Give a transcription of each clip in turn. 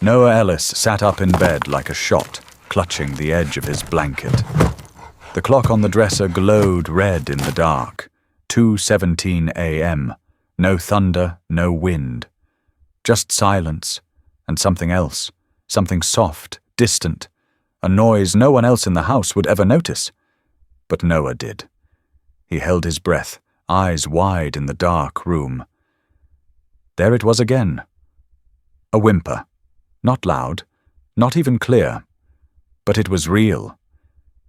Noah Ellis sat up in bed like a shot, clutching the edge of his blanket. The clock on the dresser glowed red in the dark. 2:17 a.m. No thunder, no wind. Just silence, and something else. Something soft, distant. A noise no one else in the house would ever notice. But Noah did. He held his breath, eyes wide in the dark room. There it was again. A whimper. Not loud, not even clear. But it was real.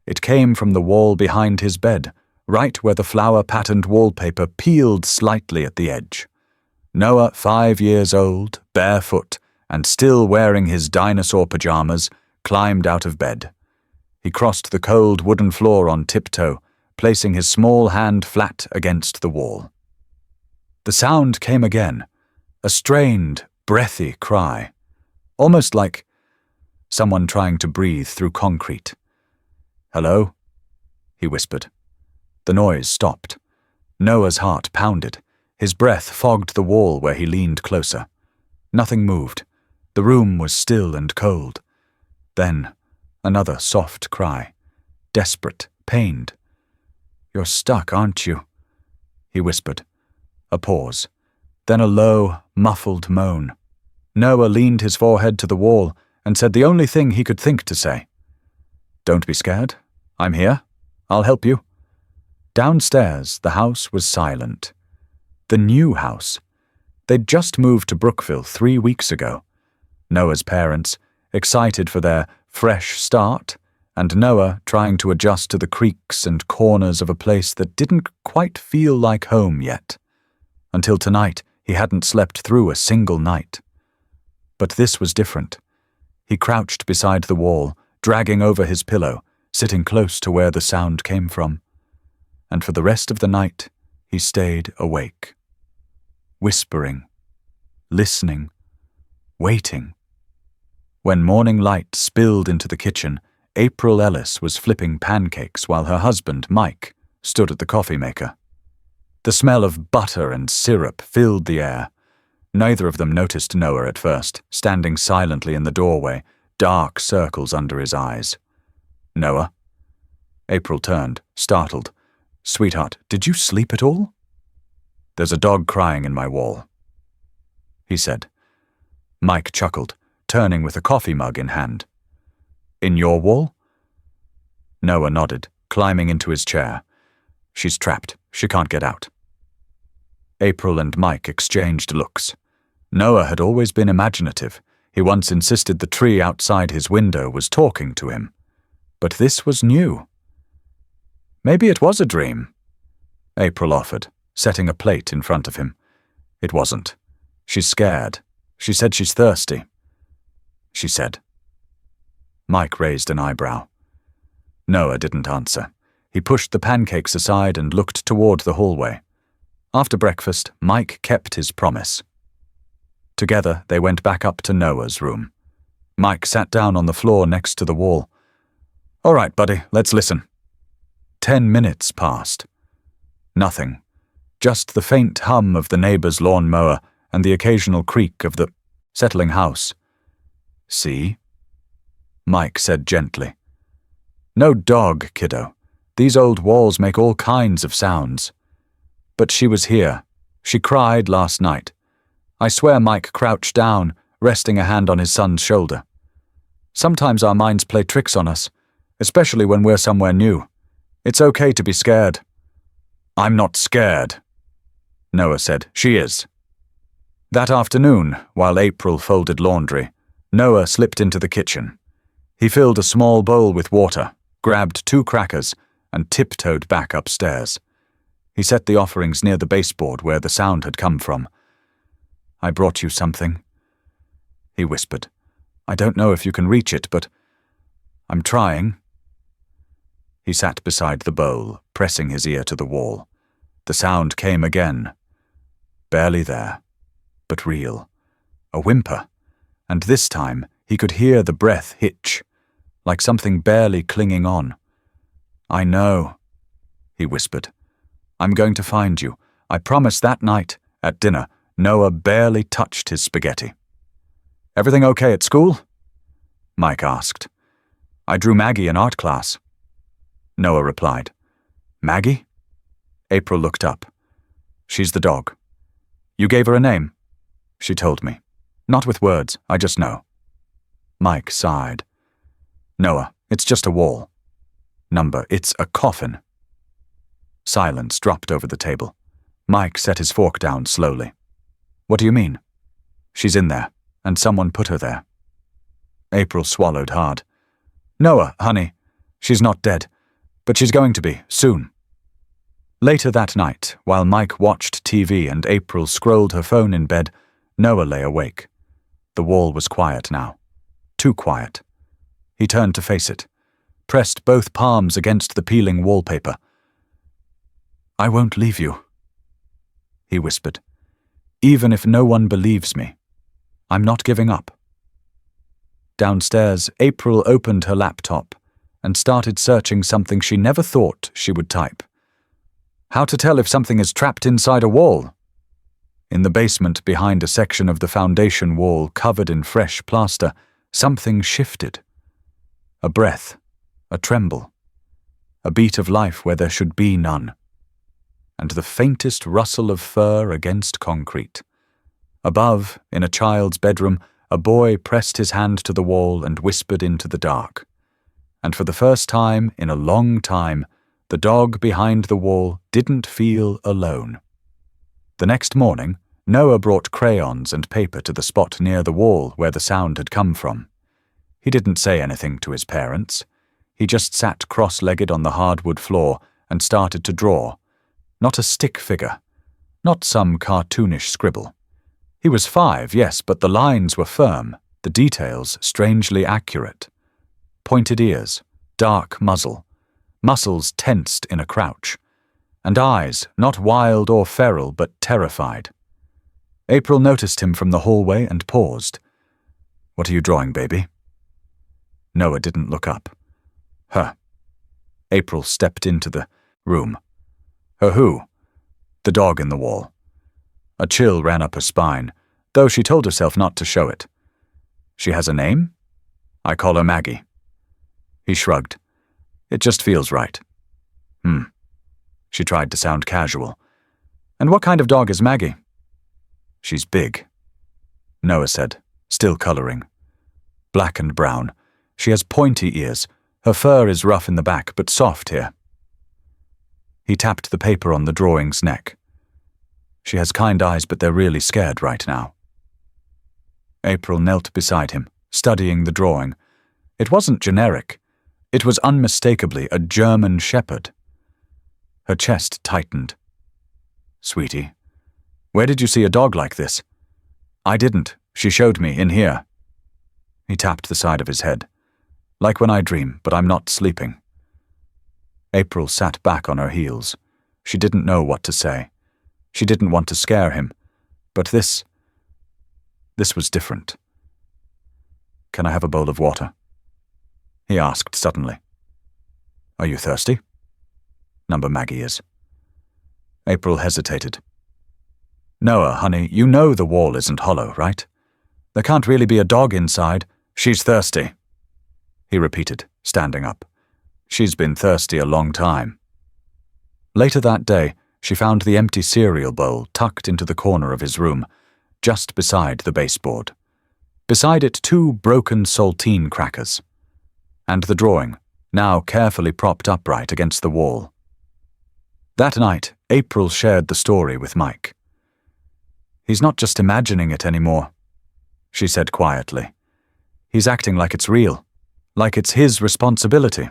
It came from the wall behind his bed, right where the flower-patterned wallpaper peeled slightly at the edge. Noah, 5 years old, barefoot, and still wearing his dinosaur pajamas, climbed out of bed. He crossed the cold wooden floor on tiptoe, placing his small hand flat against the wall. The sound came again, a strained, breathy cry, almost like someone trying to breathe through concrete. "Hello?" he whispered. The noise stopped. Noah's heart pounded. His breath fogged the wall where he leaned closer. Nothing moved. The room was still and cold. Then, another soft cry. Desperate, pained. "You're stuck, aren't you?" he whispered. A pause. Then a low, muffled moan. Noah leaned his forehead to the wall and said the only thing he could think to say. "Don't be scared. I'm here. I'll help you." Downstairs, the house was silent. The new house. They'd just moved to Brookville 3 weeks ago. Noah's parents, excited for their fresh start, and Noah trying to adjust to the creaks and corners of a place that didn't quite feel like home yet. Until tonight, he hadn't slept through a single night. But this was different. He crouched beside the wall, dragging over his pillow, sitting close to where the sound came from. And for the rest of the night, he stayed awake. Whispering, listening, waiting. When morning light spilled into the kitchen, April Ellis was flipping pancakes while her husband, Mike, stood at the coffee maker. The smell of butter and syrup filled the air. Neither of them noticed Noah at first, standing silently in the doorway, dark circles under his eyes. "Noah?" April turned, startled. "Sweetheart, did you sleep at all?" "There's a dog crying in my wall," he said. Mike chuckled, turning with a coffee mug in hand. "In your wall?" Noah nodded, climbing into his chair. "She's trapped. She can't get out." April and Mike exchanged looks. Noah had always been imaginative. He once insisted the tree outside his window was talking to him. But this was new. "Maybe it was a dream," April offered, setting a plate in front of him. "It wasn't. She's scared. She said she's thirsty." She said. Mike raised an eyebrow. Noah didn't answer. He pushed the pancakes aside and looked toward the hallway. After breakfast, Mike kept his promise. Together, they went back up to Noah's room. Mike sat down on the floor next to the wall. "All right, buddy, let's listen." 10 minutes passed. Nothing. Just the faint hum of the neighbor's lawnmower and the occasional creak of the settling house. "See?" Mike said gently. "No dog, kiddo. These old walls make all kinds of sounds." But she was here. She cried last night. I swear Mike crouched down, resting a hand on his son's shoulder. Sometimes our minds play tricks on us, especially when we're somewhere new. It's okay to be scared. "I'm not scared," Noah said. "She is." That afternoon, while April folded laundry, Noah slipped into the kitchen. He filled a small bowl with water, grabbed 2 crackers, and tiptoed back upstairs. He set the offerings near the baseboard where the sound had come from. "I brought you something," he whispered. "I don't know if you can reach it, but I'm trying." He sat beside the bowl, pressing his ear to the wall. The sound came again. Barely there, but real. A whimper, and this time he could hear the breath hitch, like something barely clinging on. "I know," he whispered. "I'm going to find you. I promise." That night, at dinner, Noah barely touched his spaghetti. Everything okay at school? Mike asked. I drew Maggie in art class. Noah replied. Maggie? April looked up. She's the dog. You gave her a name? She told me. Not with words, I just know. Mike sighed. Noah, it's just a wall. Number, it's a coffin. Silence dropped over the table. Mike set his fork down slowly. What do you mean? She's in there, and someone put her there. April swallowed hard. Noah, honey, she's not dead, but she's going to be, soon. Later that night, while Mike watched TV and April scrolled her phone in bed, Noah lay awake. The wall was quiet now. Too quiet. He turned to face it, pressed both palms against the peeling wallpaper. I won't leave you, he whispered. Even if no one believes me, I'm not giving up. Downstairs, April opened her laptop and started searching something she never thought she would type. How to tell if something is trapped inside a wall. In the basement behind a section of the foundation wall covered in fresh plaster, something shifted. A breath, a tremble, a beat of life where there should be none, and the faintest rustle of fur against concrete. Above, in a child's bedroom, a boy pressed his hand to the wall and whispered into the dark. And for the first time in a long time, the dog behind the wall didn't feel alone. The next morning, Noah brought crayons and paper to the spot near the wall where the sound had come from. He didn't say anything to his parents. He just sat cross-legged on the hardwood floor and started to draw. Not a stick figure, not some cartoonish scribble. He was 5, yes, but the lines were firm, the details strangely accurate. Pointed ears, dark muzzle, muscles tensed in a crouch, and eyes not wild or feral but terrified. April noticed him from the hallway and paused. What are you drawing, baby? Noah didn't look up. Her. April stepped into the room. Her who? The dog in the wall. A chill ran up her spine, though she told herself not to show it. She has a name? I call her Maggie. He shrugged. It just feels right. She tried to sound casual. And what kind of dog is Maggie? She's big, Noah said, still coloring. Black and brown. She has pointy ears. Her fur is rough in the back, but soft here. He tapped the paper on the drawing's neck. She has kind eyes, but they're really scared right now. April knelt beside him, studying the drawing. It wasn't generic. It was unmistakably a German shepherd. Her chest tightened. Sweetie, where did you see a dog like this? I didn't. She showed me, in here. He tapped the side of his head. Like when I dream, but I'm not sleeping. April sat back on her heels. She didn't know what to say. She didn't want to scare him, but this was different. Can I have a bowl of water? He asked suddenly. Are you thirsty? Number Maggie is. April hesitated. Noah, honey, you know the wall isn't hollow, right? There can't really be a dog inside. She's thirsty, he repeated, standing up. She's been thirsty a long time. Later that day, she found the empty cereal bowl tucked into the corner of his room, just beside the baseboard. Beside it 2 broken saltine crackers. And the drawing, now carefully propped upright against the wall. That night, April shared the story with Mike. He's not just imagining it anymore, she said quietly. He's acting like it's real, like it's his responsibility.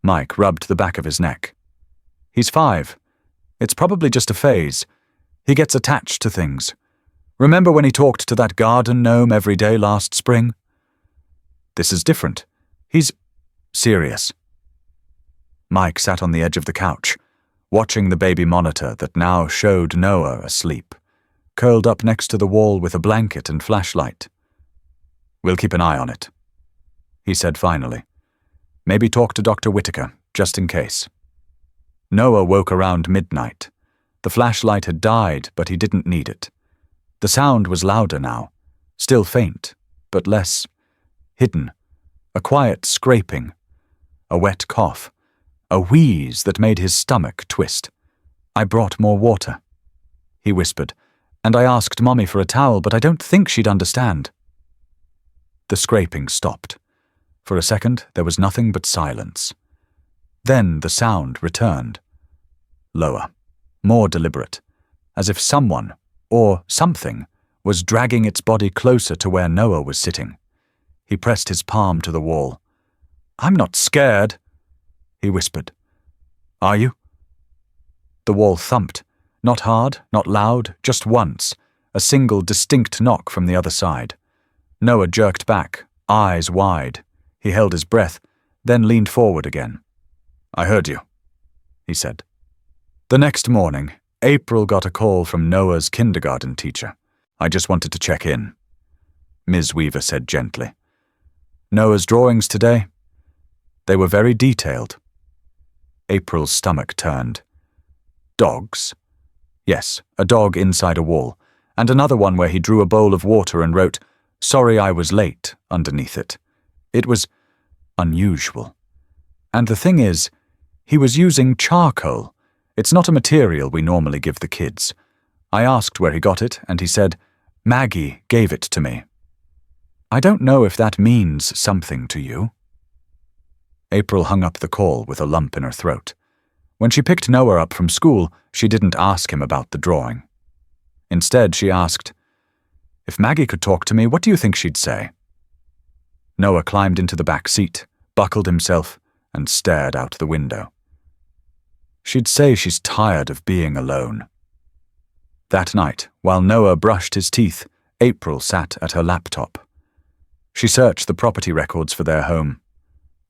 Mike rubbed the back of his neck. He's 5. It's probably just a phase. He gets attached to things. Remember when he talked to that garden gnome every day last spring? This is different. He's serious. Mike sat on the edge of the couch, watching the baby monitor that now showed Noah asleep, curled up next to the wall with a blanket and flashlight. We'll keep an eye on it, he said finally. Maybe talk to Dr. Whitaker, just in case. Noah woke around midnight. The flashlight had died, but he didn't need it. The sound was louder now, Still faint, but less hidden. A quiet scraping, a wet cough, a wheeze that made his stomach twist. "I brought more water," he whispered, "and I asked Mommy for a towel, but I don't think she'd understand." The scraping stopped. For a second, there was nothing but silence. Then the sound returned. Lower, more deliberate, as if someone, or something, was dragging its body closer to where Noah was sitting. He pressed his palm to the wall. "I'm not scared," he whispered. "Are you?" The wall thumped, not hard, not loud, just once, a single distinct knock from the other side. Noah jerked back, eyes wide. He held his breath, then leaned forward again. "I heard you," he said. The next morning, April got a call from Noah's kindergarten teacher. "I just wanted to check in," Ms. Weaver said gently. "Noah's drawings today? They were very detailed." April's stomach turned. Dogs? Yes, a dog inside a wall, and another one where he drew a bowl of water and wrote, "Sorry I was late," underneath it. It was unusual. And the thing is, he was using charcoal. It's not a material we normally give the kids. I asked where he got it, and he said, "Maggie gave it to me." I don't know if that means something to you. April hung up the call with a lump in her throat. When she picked Noah up from school, she didn't ask him about the drawing. Instead, she asked, "If Maggie could talk to me, what do you think she'd say?" Noah climbed into the back seat, buckled himself, and stared out the window. "She'd say she's tired of being alone." That night, while Noah brushed his teeth, April sat at her laptop. She searched the property records for their home.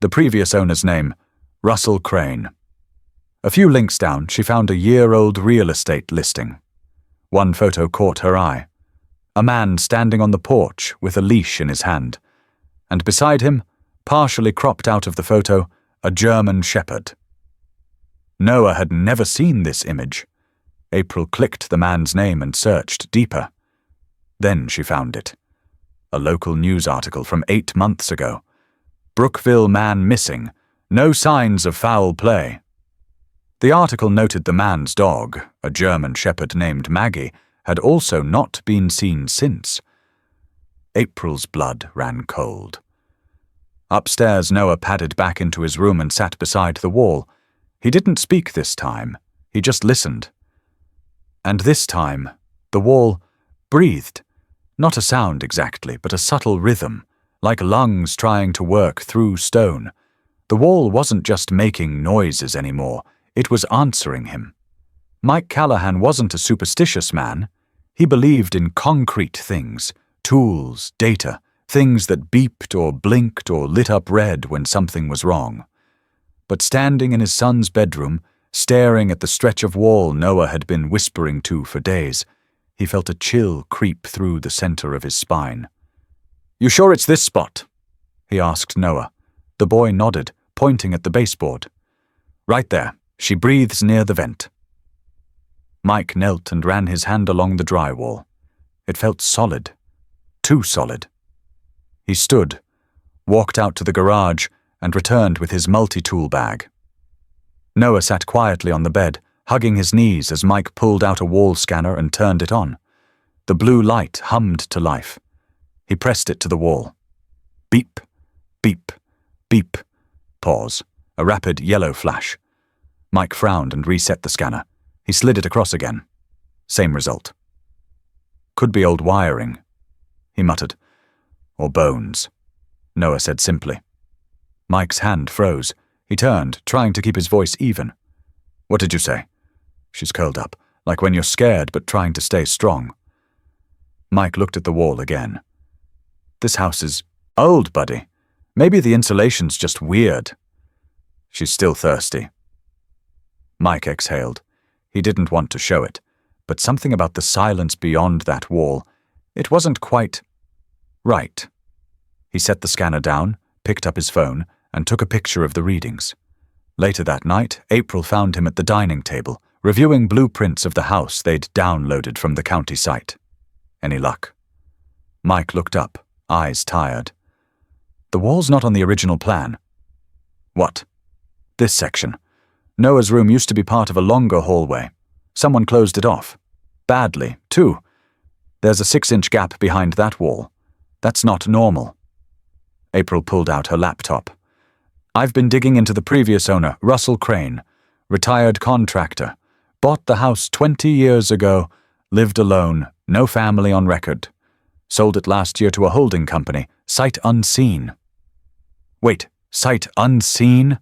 The previous owner's name, Russell Crane. A few links down, she found a year-old real estate listing. One photo caught her eye. A man standing on the porch with a leash in his hand. And beside him, partially cropped out of the photo, a German shepherd. Noah had never seen this image. April clicked the man's name and searched deeper. Then she found it. A local news article from 8 months ago. Brookville man missing. No signs of foul play. The article noted the man's dog, a German shepherd named Maggie, had also not been seen since. April's blood ran cold. Upstairs, Noah padded back into his room and sat beside the wall. He didn't speak this time. He just listened. And this time, the wall breathed. Not a sound exactly, but a subtle rhythm, like lungs trying to work through stone. The wall wasn't just making noises anymore. It was answering him. Mike Callahan wasn't a superstitious man. He believed in concrete things, tools, data, things that beeped or blinked or lit up red when something was wrong. But standing in his son's bedroom, staring at the stretch of wall Noah had been whispering to for days, he felt a chill creep through the center of his spine. "You sure it's this spot?" he asked Noah. The boy nodded, pointing at the baseboard. "Right there. She breathes near the vent." Mike knelt and ran his hand along the drywall. It felt solid. Too solid. He stood, walked out to the garage, and returned with his multi-tool bag. Noah sat quietly on the bed, hugging his knees as Mike pulled out a wall scanner and turned it on. The blue light hummed to life. He pressed it to the wall. Beep, beep, beep. Pause. A rapid yellow flash. Mike frowned and reset the scanner. He slid it across again. Same result. "Could be old wiring," he muttered. "Or bones," Noah said simply. Mike's hand froze. He turned, trying to keep his voice even. "What did you say?" "She's curled up, like when you're scared but trying to stay strong." Mike looked at the wall again. "This house is old, buddy. Maybe the insulation's just weird." "She's still thirsty." Mike exhaled. He didn't want to show it, but something about the silence beyond that wall, it wasn't quite right. He set the scanner down, picked up his phone, and took a picture of the readings. Later that night, April found him at the dining table, reviewing blueprints of the house they'd downloaded from the county site. "Any luck?" Mike looked up, eyes tired. The wall's not on the original plan. What? This section. Noah's room used to be part of a longer hallway. Someone closed it off. Badly, too. There's a 6-inch gap behind that wall. That's not normal. April pulled out her laptop. I've been digging into the previous owner, Russell Crane, retired contractor. Bought the house 20 years ago, lived alone, no family on record. Sold it last year to a holding company, sight unseen. Wait, sight unseen?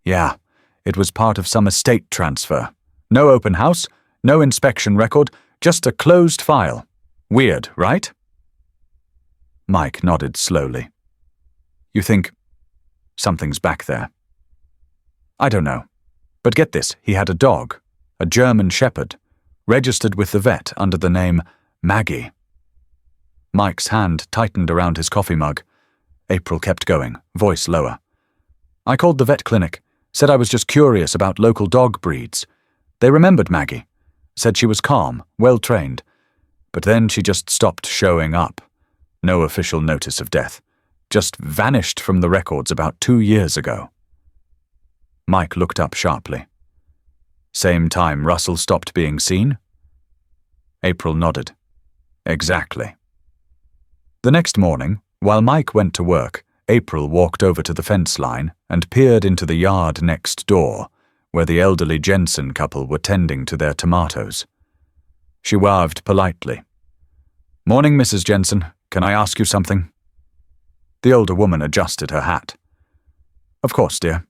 Yeah, it was part of some estate transfer. No open house, no inspection record, just a closed file. Weird, right? Mike nodded slowly. You think something's back there? I don't know. But get this, he had a dog, a German shepherd, registered with the vet under the name Maggie. Mike's hand tightened around his coffee mug. April kept going, voice lower. I called the vet clinic, said I was just curious about local dog breeds. They remembered Maggie, said she was calm, well-trained. But then she just stopped showing up. No official notice of death. Just vanished from the records about 2 years ago. Mike looked up sharply. Same time Russell stopped being seen? April nodded. Exactly. The next morning, while Mike went to work, April walked over to the fence line and peered into the yard next door, where the elderly Jensen couple were tending to their tomatoes. She waved politely. Morning, Mrs. Jensen. Can I ask you something? The older woman adjusted her hat. Of course, dear.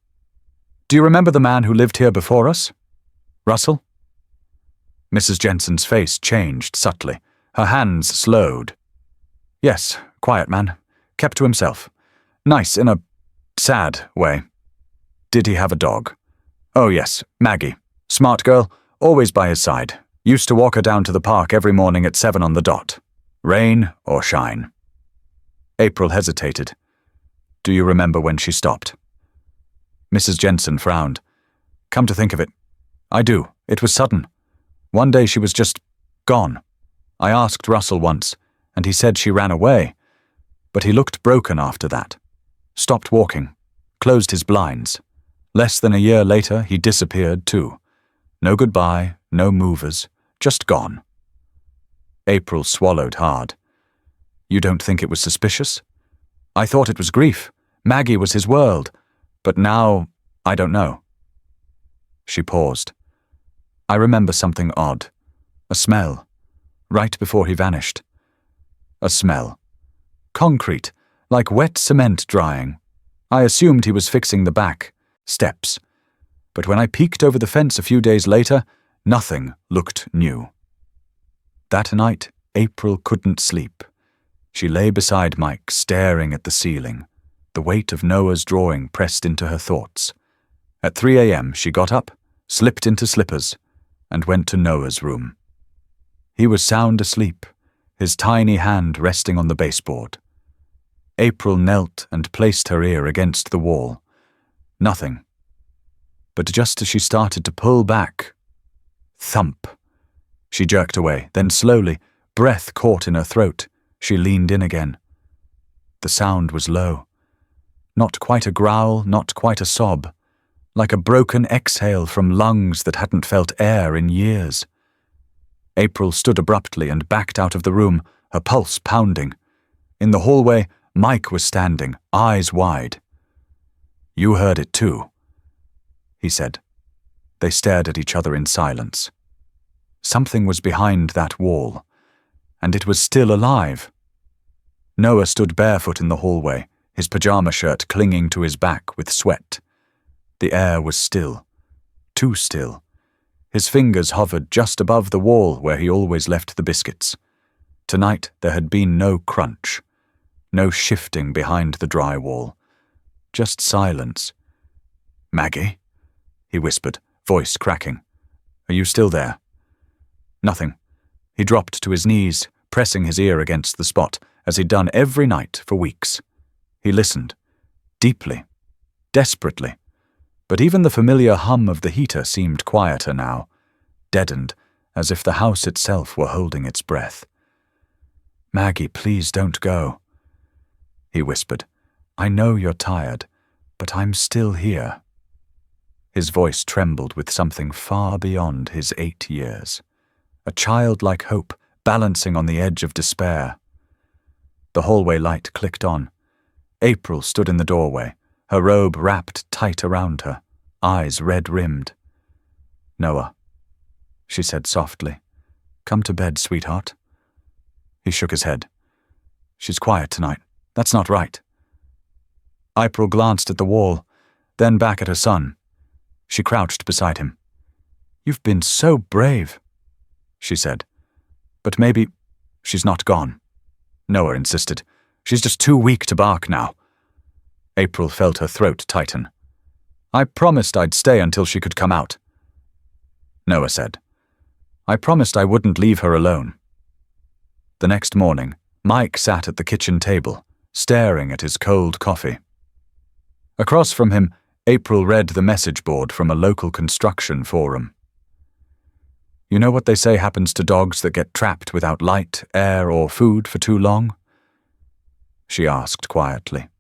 Do you remember the man who lived here before us? Russell? Mrs. Jensen's face changed subtly. Her hands slowed. Yes, quiet man. Kept to himself. Nice in a sad way. Did he have a dog? Oh yes, Maggie. Smart girl, always by his side. Used to walk her down to the park every morning at 7 on the dot. Rain or shine. April hesitated. Do you remember when she stopped? Mrs. Jensen frowned. Come to think of it, I do. It was sudden. One day she was just gone. I asked Russell once, and he said she ran away. But he looked broken after that. Stopped walking. Closed his blinds. Less than a year later, he disappeared too. No goodbye, no movers, just gone. April swallowed hard. You don't think it was suspicious? I thought it was grief. Maggie was his world. But now, I don't know. She paused. I remember something odd. A smell. Right before he vanished. A smell. Concrete, like wet cement drying. I assumed he was fixing the back steps. But when I peeked over the fence a few days later, nothing looked new. That night, April couldn't sleep. She lay beside Mike, staring at the ceiling, the weight of Noah's drawing pressed into her thoughts. At 3 a.m. she got up, slipped into slippers, and went to Noah's room. He was sound asleep, his tiny hand resting on the baseboard. April knelt and placed her ear against the wall. Nothing. But just as she started to pull back, thump. She jerked away, then slowly, breath caught in her throat, she leaned in again. The sound was low. Not quite a growl, not quite a sob. Like a broken exhale from lungs that hadn't felt air in years. April stood abruptly and backed out of the room, her pulse pounding. In the hallway, Mike was standing, eyes wide. You heard it too, he said. They stared at each other in silence. Something was behind that wall, and it was still alive. Noah stood barefoot in the hallway, his pajama shirt clinging to his back with sweat. The air was still, too still. His fingers hovered just above the wall where he always left the biscuits. Tonight there had been no crunch, no shifting behind the dry wall, just silence. Maggie, he whispered, voice cracking. Are you still there? Nothing. He dropped to his knees, pressing his ear against the spot, as he'd done every night for weeks. He listened, deeply, desperately. But even the familiar hum of the heater seemed quieter now, deadened, as if the house itself were holding its breath. "Maggie, please don't go," he whispered. "I know you're tired, but I'm still here." His voice trembled with something far beyond his 8 years, a childlike hope balancing on the edge of despair. The hallway light clicked on. April stood in the doorway, her robe wrapped tight around her, eyes red-rimmed. "Noah," she said softly. "Come to bed, sweetheart." He shook his head. "She's quiet tonight. That's not right." April glanced at the wall, then back at her son. She crouched beside him. "You've been so brave," she said. "But maybe she's not gone," Noah insisted. "She's just too weak to bark now." April felt her throat tighten. "I promised I'd stay until she could come out," Noah said. "I promised I wouldn't leave her alone." The next morning, Mike sat at the kitchen table, staring at his cold coffee. Across from him, April read the message board from a local construction forum. "You know what they say happens to dogs that get trapped without light, air, or food for too long?" she asked quietly.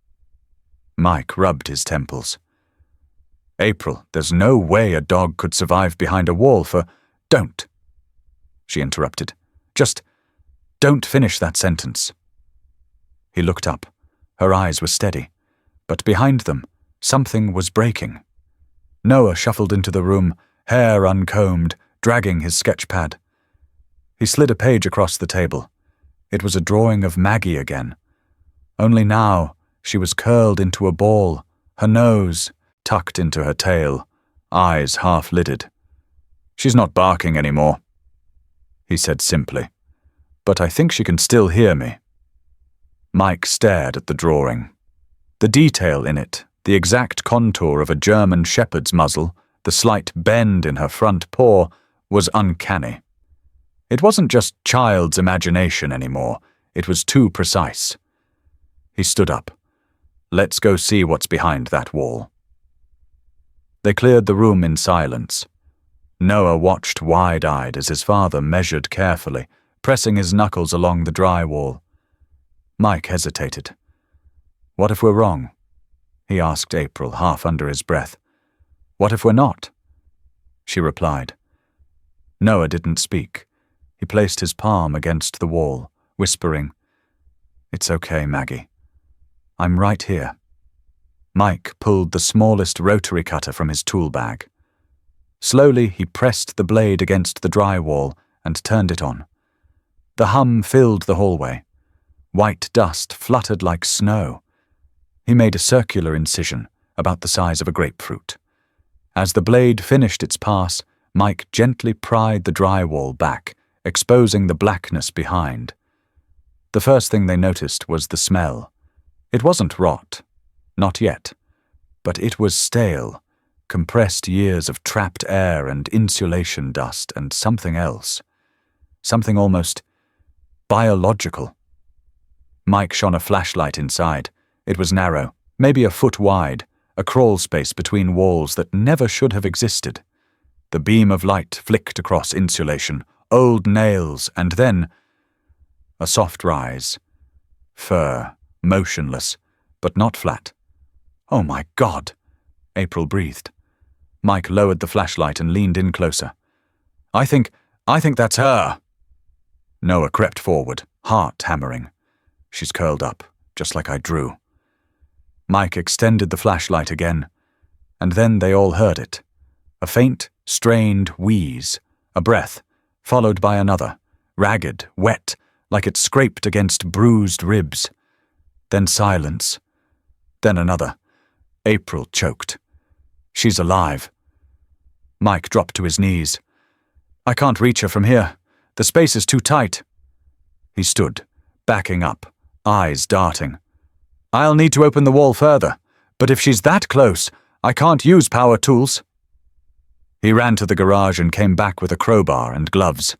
Mike rubbed his temples. "April, there's no way a dog could survive behind a wall for—" "Don't," she interrupted. "Just don't finish that sentence." He looked up. Her eyes were steady, but behind them, something was breaking. Noah shuffled into the room, hair uncombed, dragging his sketch pad. He slid a page across the table. It was a drawing of Maggie again. Only now, she was curled into a ball, her nose tucked into her tail, eyes half-lidded. "She's not barking anymore," he said simply. "But I think she can still hear me." Mike stared at the drawing. The detail in it, the exact contour of a German shepherd's muzzle, the slight bend in her front paw, was uncanny. It wasn't just child's imagination anymore. It was too precise. He stood up. "Let's go see what's behind that wall." They cleared the room in silence. Noah watched wide-eyed as his father measured carefully, pressing his knuckles along the dry wall. Mike hesitated. "What if we're wrong?" he asked April, half under his breath. "What if we're not?" She replied. Noah didn't speak. He placed his palm against the wall, whispering, "It's okay, Maggie. I'm right here." Mike pulled the smallest rotary cutter from his tool bag. Slowly, he pressed the blade against the drywall and turned it on. The hum filled the hallway. White dust fluttered like snow. He made a circular incision, about the size of a grapefruit. As the blade finished its pass, Mike gently pried the drywall back, exposing the blackness behind. The first thing they noticed was the smell. It wasn't rot. Not yet. But it was stale, compressed years of trapped air and insulation dust and something else. Something almost biological. Mike shone a flashlight inside. It was narrow, maybe a foot wide, a crawl space between walls that never should have existed. The beam of light flicked across insulation, old nails, and then a soft rise. Fur, motionless, but not flat. "Oh my God," April breathed. Mike lowered the flashlight and leaned in closer. I think that's her." Noah crept forward, heart hammering. "She's curled up, just like I drew." Mike extended the flashlight again, and then they all heard it. A faint, strained wheeze, a breath, followed by another, ragged, wet, like it scraped against bruised ribs. Then silence. Then another. April choked. "She's alive." Mike dropped to his knees. "I can't reach her from here. The space is too tight." He stood, backing up, eyes darting. "I'll need to open the wall further, but if she's that close, I can't use power tools." He ran to the garage and came back with a crowbar and gloves.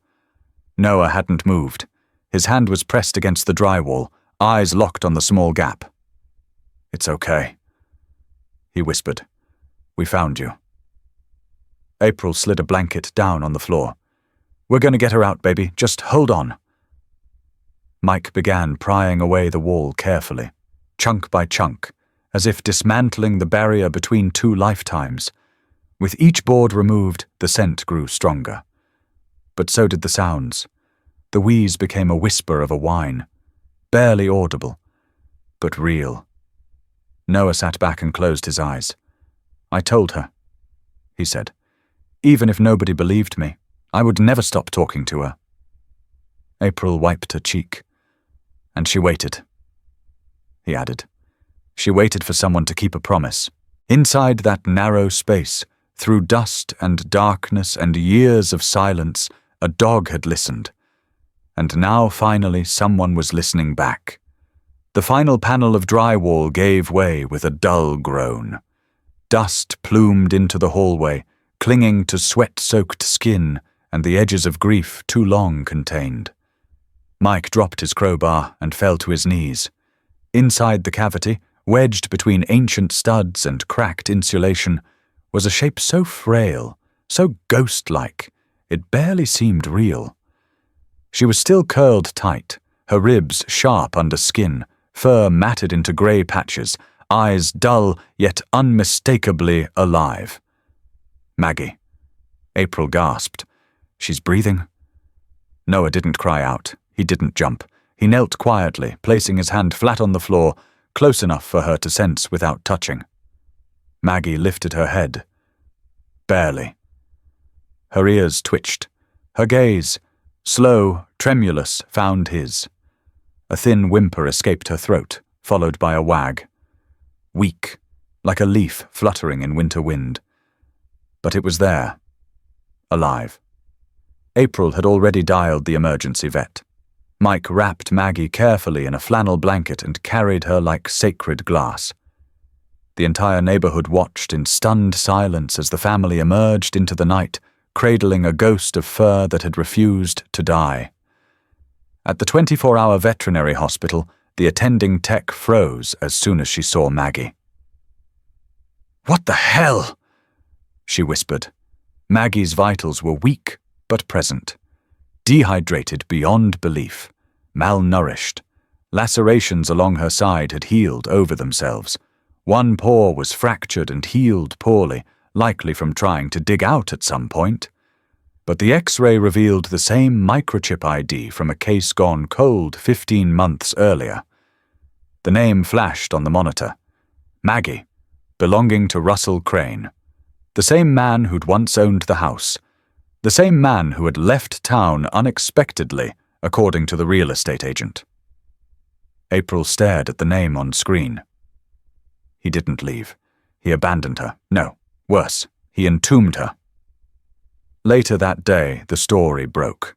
Noah hadn't moved. His hand was pressed against the drywall, eyes locked on the small gap. "It's okay," he whispered. "We found you." April slid a blanket down on the floor. "We're going to get her out, baby. Just hold on." Mike began prying away the wall carefully, chunk by chunk, as if dismantling the barrier between two lifetimes. With each board removed, the scent grew stronger. But so did the sounds. The wheeze became a whisper of a whine, barely audible, but real. Noah sat back and closed his eyes. "I told her," he said. "Even if nobody believed me, I would never stop talking to her." April wiped her cheek. "And she waited," he added. "She waited for someone to keep a promise. Inside that narrow space, through dust and darkness and years of silence, a dog had listened. And now finally someone was listening back. The final panel of drywall gave way with a dull groan. Dust plumed into the hallway, clinging to sweat-soaked skin and the edges of grief too long contained. Mike dropped his crowbar and fell to his knees. Inside the cavity, wedged between ancient studs and cracked insulation, was a shape so frail, so ghost-like, it barely seemed real. She was still curled tight, her ribs sharp under skin, fur matted into grey patches, eyes dull yet unmistakably alive. "Maggie." April gasped. "She's breathing?" Noah didn't cry out. He didn't jump. He knelt quietly, placing his hand flat on the floor, close enough for her to sense without touching. Maggie lifted her head. Barely. Her ears twitched. Her gaze, slow, tremulous, found his. A thin whimper escaped her throat, followed by a wag. Weak, like a leaf fluttering in winter wind. But it was there. Alive. April had already dialed the emergency vet. Mike wrapped Maggie carefully in a flannel blanket and carried her like sacred glass. The entire neighborhood watched in stunned silence as the family emerged into the night, cradling a ghost of fur that had refused to die. At the 24-hour veterinary hospital, the attending tech froze as soon as she saw Maggie. "What the hell?" she whispered. Maggie's vitals were weak but present. Dehydrated beyond belief, malnourished. Lacerations along her side had healed over themselves. One paw was fractured and healed poorly, likely from trying to dig out at some point. But the X-ray revealed the same microchip ID from a case gone cold 15 months earlier. The name flashed on the monitor. Maggie, belonging to Russell Crane. The same man who'd once owned the house. The same man who had left town unexpectedly, according to the real estate agent. April stared at the name on screen. He didn't leave. He abandoned her. No, worse, he entombed her. Later that day, the story broke.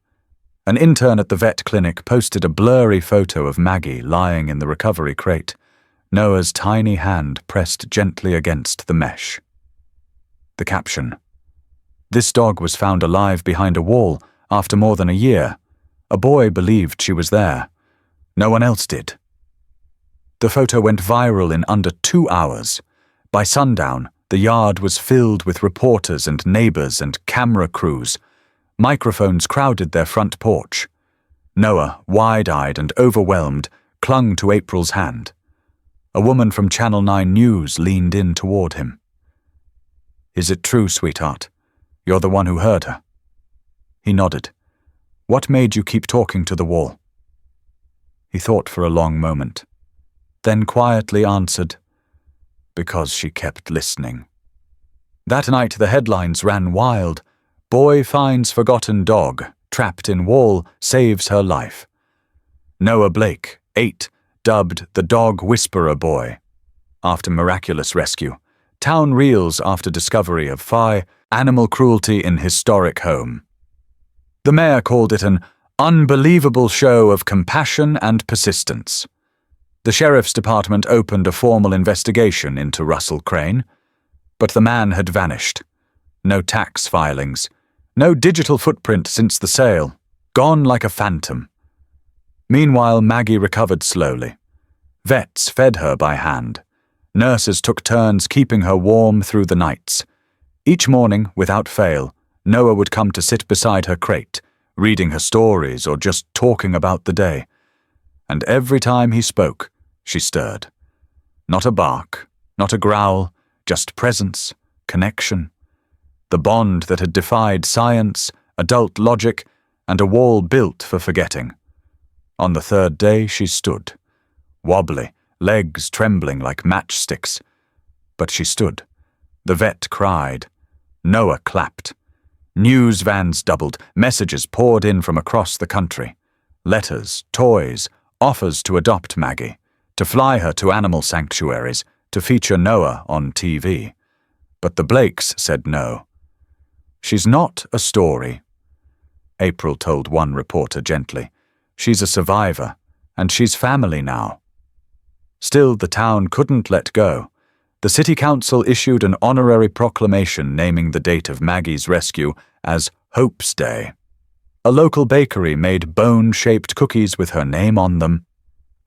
An intern at the vet clinic posted a blurry photo of Maggie lying in the recovery crate, Noah's tiny hand pressed gently against the mesh. The caption: "This dog was found alive behind a wall after more than a year. A boy believed she was there. No one else did." The photo went viral in under 2 hours. By sundown, the yard was filled with reporters and neighbors and camera crews. Microphones crowded their front porch. Noah, wide-eyed and overwhelmed, clung to April's hand. A woman from Channel 9 News leaned in toward him. "Is it true, sweetheart? You're the one who heard her?" He nodded. "What made you keep talking to the wall?" He thought for a long moment, then quietly answered, "Because she kept listening." That night the headlines ran wild. "Boy finds forgotten dog, trapped in wall, saves her life." Noah Blake, 8, dubbed the Dog Whisperer Boy. After miraculous rescue. Town reels after discovery of animal cruelty in historic home. The mayor called it an unbelievable show of compassion and persistence. The sheriff's department opened a formal investigation into Russell Crane, but the man had vanished. No tax filings, no digital footprint since the sale, gone like a phantom. Meanwhile, Maggie recovered slowly. Vets fed her by hand. Nurses took turns keeping her warm through the nights. Each morning, without fail, Noah would come to sit beside her crate, reading her stories or just talking about the day. and every time he spoke, she stirred. Not a bark, not a growl, just presence, connection. The bond that had defied science, adult logic, and a wall built for forgetting. On the third day she stood, wobbly, legs trembling like matchsticks. But she stood. The vet cried. Noah clapped. News vans doubled, messages poured in from across the country. Letters, toys, offers to adopt Maggie, to fly her to animal sanctuaries, to feature Noah on TV. But the Blakes said no. She's not a story, April told one reporter gently. She's a survivor, and she's family now. Still, the town couldn't let go. The city council issued an honorary proclamation naming the date of Maggie's rescue as Hope's Day. A local bakery made bone-shaped cookies with her name on them.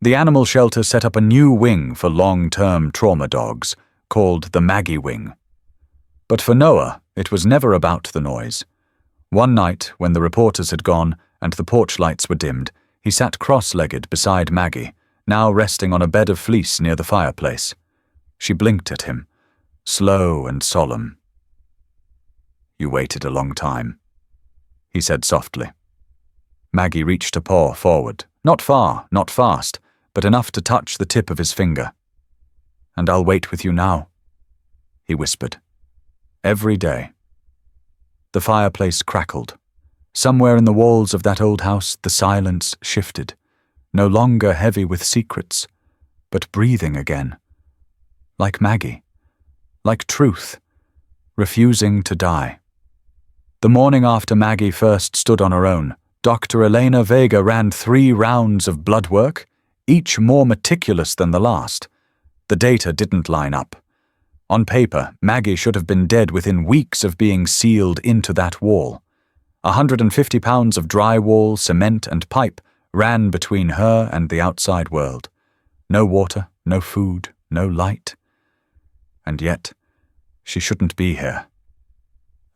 The animal shelter set up a new wing for long-term trauma dogs, called the Maggie Wing. But for Noah, it was never about the noise. One night, when the reporters had gone and the porch lights were dimmed, he sat cross-legged beside Maggie, now resting on a bed of fleece near the fireplace. She blinked at him, slow and solemn. "You waited a long time," he said softly. Maggie reached a paw forward, not far, not fast, but enough to touch the tip of his finger. "And I'll wait with you now," he whispered. "Every day." The fireplace crackled. Somewhere in the walls of that old house the silence shifted, no longer heavy with secrets, but breathing again. Like Maggie, like truth, refusing to die. The morning after Maggie first stood on her own, Dr. Elena Vega ran 3 rounds of blood work, each more meticulous than the last. The data didn't line up. On paper, Maggie should have been dead within weeks of being sealed into that wall. 150 pounds of drywall, cement, and pipe ran between her and the outside world. No water, no food, no light. And yet, she shouldn't be here,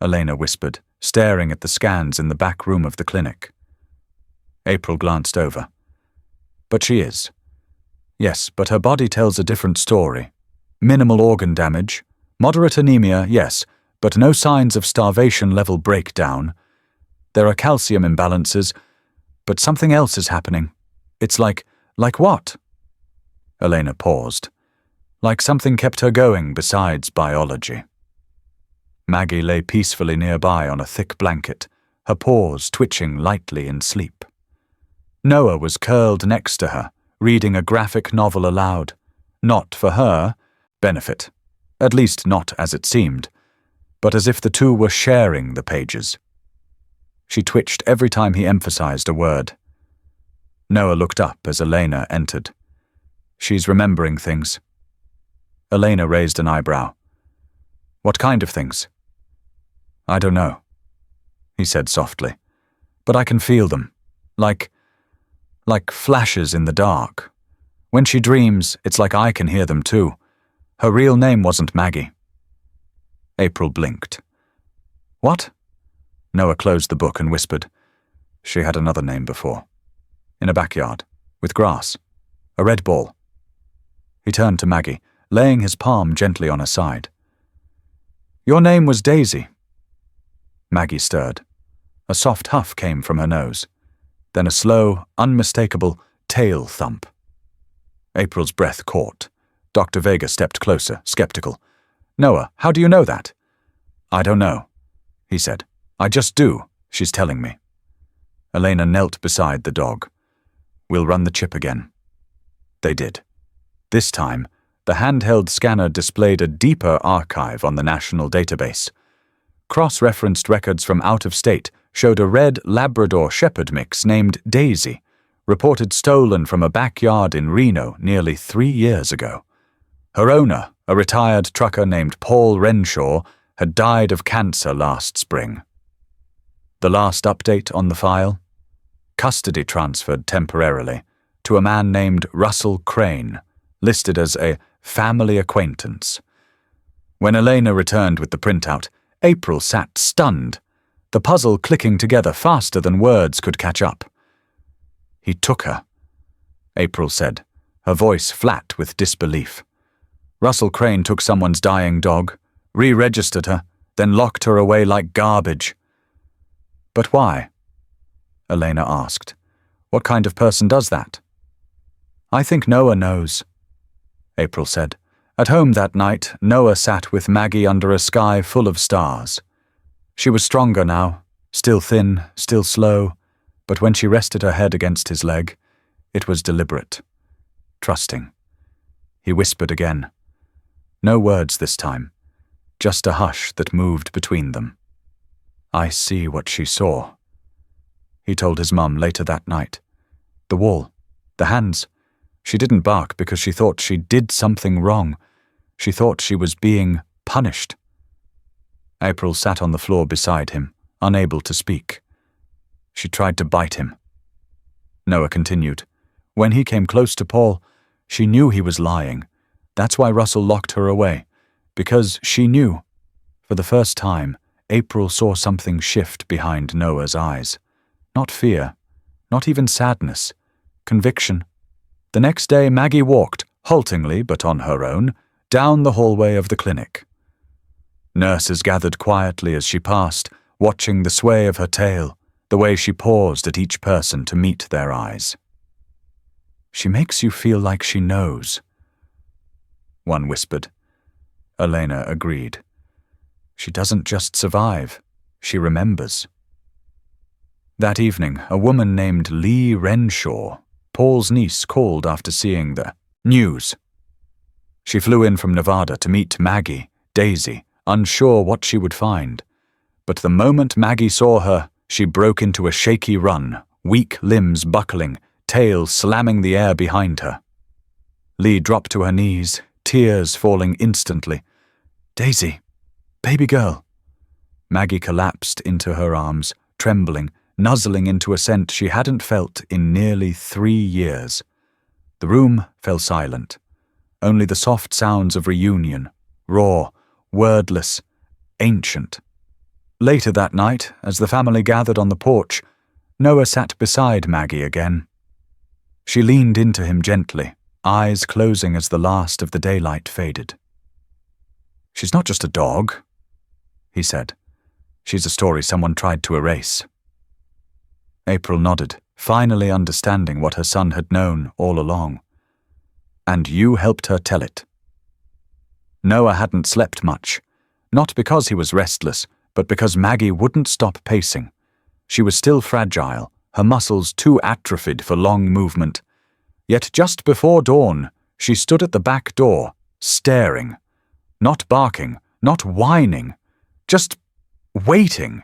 Elena whispered, staring at the scans in the back room of the clinic. April glanced over. But she is. Yes, but her body tells a different story. Minimal organ damage, moderate anemia, yes, but no signs of starvation-level breakdown. There are calcium imbalances, but something else is happening. It's like what? Elena paused. Like something kept her going besides biology. Maggie lay peacefully nearby on a thick blanket, her paws twitching lightly in sleep. Noah was curled next to her, reading a graphic novel aloud. Not for her benefit, at least not as it seemed, but as if the two were sharing the pages. She twitched every time he emphasized a word. Noah looked up as Elena entered. She's remembering things. Elena raised an eyebrow. What kind of things? I don't know, he said softly, but I can feel them, like flashes in the dark. When she dreams, it's like I can hear them too. Her real name wasn't Maggie. April blinked. What? Noah closed the book and whispered. She had another name before. In a backyard, with grass, a red ball. He turned to Maggie, laying his palm gently on her side. Your name was Daisy. Maggie stirred. A soft huff came from her nose. Then a slow, unmistakable tail thump. April's breath caught. Dr. Vega stepped closer, skeptical. Noah, how do you know that? I don't know, he said. I just do, she's telling me. Elena knelt beside the dog. We'll run the chip again. They did. This time, the handheld scanner displayed a deeper archive on the national database. Cross-referenced records from out of state showed a red Labrador Shepherd mix named Daisy, reported stolen from a backyard in Reno nearly 3 years ago. Her owner, a retired trucker named Paul Renshaw, had died of cancer last spring. The last update on the file? Custody transferred temporarily to a man named Russell Crane, listed as a family acquaintance. When Elena returned with the printout, April sat stunned, the puzzle clicking together faster than words could catch up. He took her. April said, her voice flat with disbelief. Russell Crane took someone's dying dog, re-registered her, then locked her away like garbage. But why? Elena asked. What kind of person does that? I think Noah knows, April said. At home that night, Noah sat with Maggie under a sky full of stars. She was stronger now, still thin, still slow, but when she rested her head against his leg, it was deliberate, trusting. He whispered again. No words this time, just a hush that moved between them. I see what she saw, he told his mum later that night. The wall, the hands. She didn't bark because she thought she did something wrong. She thought she was being punished. April sat on the floor beside him, unable to speak. She tried to bite him. Noah continued. When he came close to Paul, she knew he was lying. That's why Russell locked her away, because she knew. For the first time, April saw something shift behind Noah's eyes. Not fear, not even sadness, conviction. The next day, Maggie walked, haltingly but on her own, down the hallway of the clinic. Nurses gathered quietly as she passed, watching the sway of her tail, the way she paused at each person to meet their eyes. She makes you feel like she knows, one whispered. Elena agreed. She doesn't just survive, she remembers. That evening, a woman named Lee Renshaw, Paul's niece, called after seeing the news. She flew in from Nevada to meet Maggie, Daisy, unsure what she would find. But the moment Maggie saw her, she broke into a shaky run, weak limbs buckling, tail slamming the air behind her. Lee dropped to her knees, tears falling instantly. Daisy, baby girl. Maggie collapsed into her arms, trembling, nuzzling into a scent she hadn't felt in nearly 3 years. The room fell silent. Only the soft sounds of reunion, raw, wordless, ancient. Later that night, as the family gathered on the porch, Noah sat beside Maggie again. She leaned into him gently, eyes closing as the last of the daylight faded. She's not just a dog, he said. She's a story someone tried to erase. April nodded, finally understanding what her son had known all along. And you helped her tell it. Noah hadn't slept much, not because he was restless, but because Maggie wouldn't stop pacing. She was still fragile, her muscles too atrophied for long movement. Yet just before dawn, she stood at the back door, staring. Not barking, not whining, just waiting.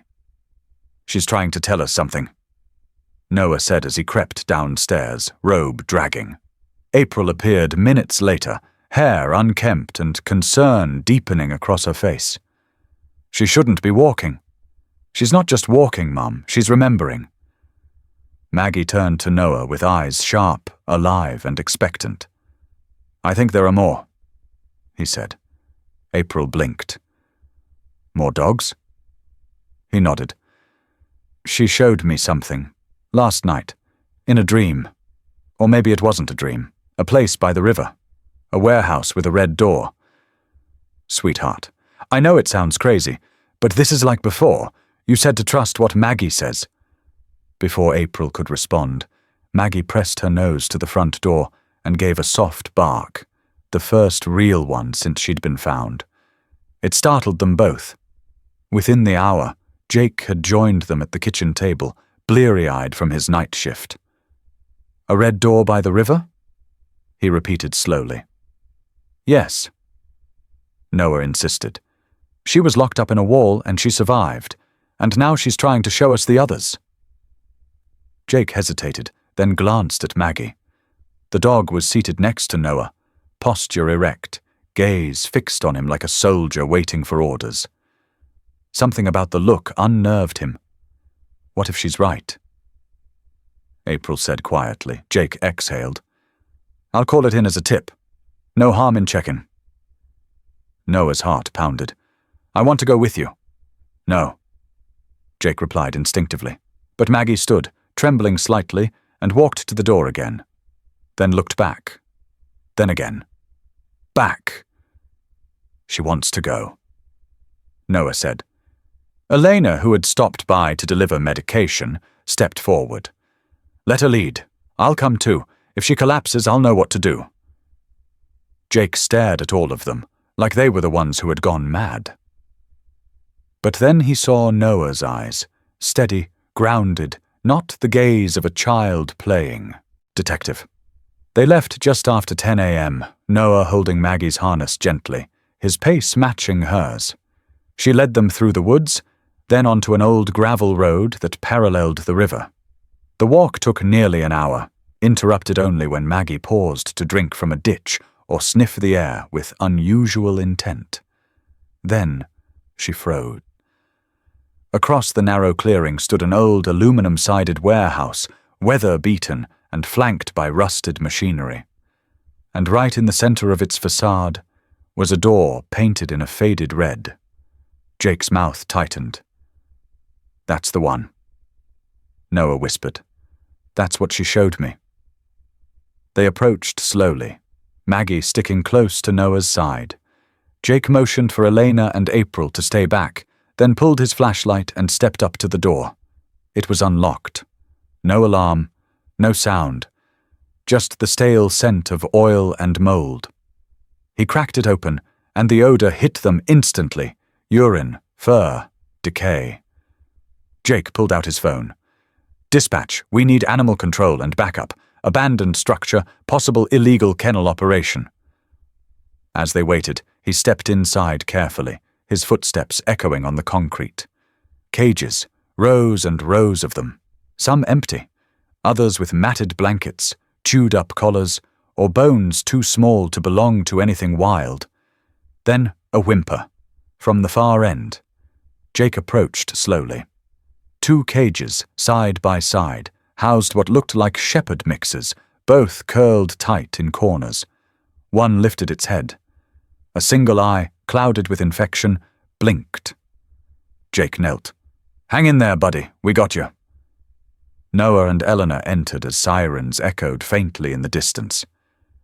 She's trying to tell us something, Noah said as he crept downstairs, robe dragging. April appeared minutes later, hair unkempt and concern deepening across her face. She shouldn't be walking. She's not just walking, Mum, she's remembering. Maggie turned to Noah with eyes sharp, alive, and expectant. I think there are more, he said. April blinked. More dogs? He nodded. She showed me something, last night, in a dream. Or maybe it wasn't a dream. A place by the river. A warehouse with a red door. Sweetheart, I know it sounds crazy, but this is like before. You said to trust what Maggie says. Before April could respond, Maggie pressed her nose to the front door and gave a soft bark, the first real one since she'd been found. It startled them both. Within the hour, Jake had joined them at the kitchen table, bleary-eyed from his night shift. A red door by the river? He repeated slowly. Yes. Noah insisted. She was locked up in a wall and she survived, and now she's trying to show us the others. Jake hesitated, then glanced at Maggie. The dog was seated next to Noah, posture erect, gaze fixed on him like a soldier waiting for orders. Something about the look unnerved him. What if she's right? April said quietly. Jake exhaled. I'll call it in as a tip. No harm in checking. Noah's heart pounded. I want to go with you. No, Jake replied instinctively. But Maggie stood, trembling slightly, and walked to the door again. then looked back. Then again. Back. She wants to go, Noah said. Elena, who had stopped by to deliver medication, stepped forward. Let her lead. I'll come too. If she collapses, I'll know what to do. Jake stared at all of them, like they were the ones who had gone mad. But then he saw Noah's eyes, steady, grounded, not the gaze of a child playing. Detective. They left just after 10 a.m., Noah holding Maggie's harness gently, his pace matching hers. She led them through the woods, then onto an old gravel road that paralleled the river. The walk took nearly an hour, interrupted only when Maggie paused to drink from a ditch or sniff the air with unusual intent. Then she froze. Across the narrow clearing stood an old aluminum-sided warehouse, weather-beaten and flanked by rusted machinery. And right in the center of its facade was a door painted in a faded red. Jake's mouth tightened. That's the one, Noah whispered. That's what she showed me. They approached slowly, Maggie sticking close to Noah's side. Jake motioned for Elena and April to stay back, then pulled his flashlight and stepped up to the door. It was unlocked. No alarm, no sound, just the stale scent of oil and mold. He cracked it open, and the odor hit them instantly. Urine, fur, decay. Jake pulled out his phone. Dispatch, we need animal control and backup. Abandoned structure, possible illegal kennel operation. As they waited, he stepped inside carefully, his footsteps echoing on the concrete. Cages, rows and rows of them, some empty, others with matted blankets, chewed-up collars, or bones too small to belong to anything wild. Then a whimper, from the far end. Jake approached slowly. 2 cages, side by side, housed what looked like shepherd mixes, both curled tight in corners. One lifted its head. A single eye, clouded with infection, blinked. Jake knelt. Hang in there, buddy. We got you. Noah and Eleanor entered as sirens echoed faintly in the distance.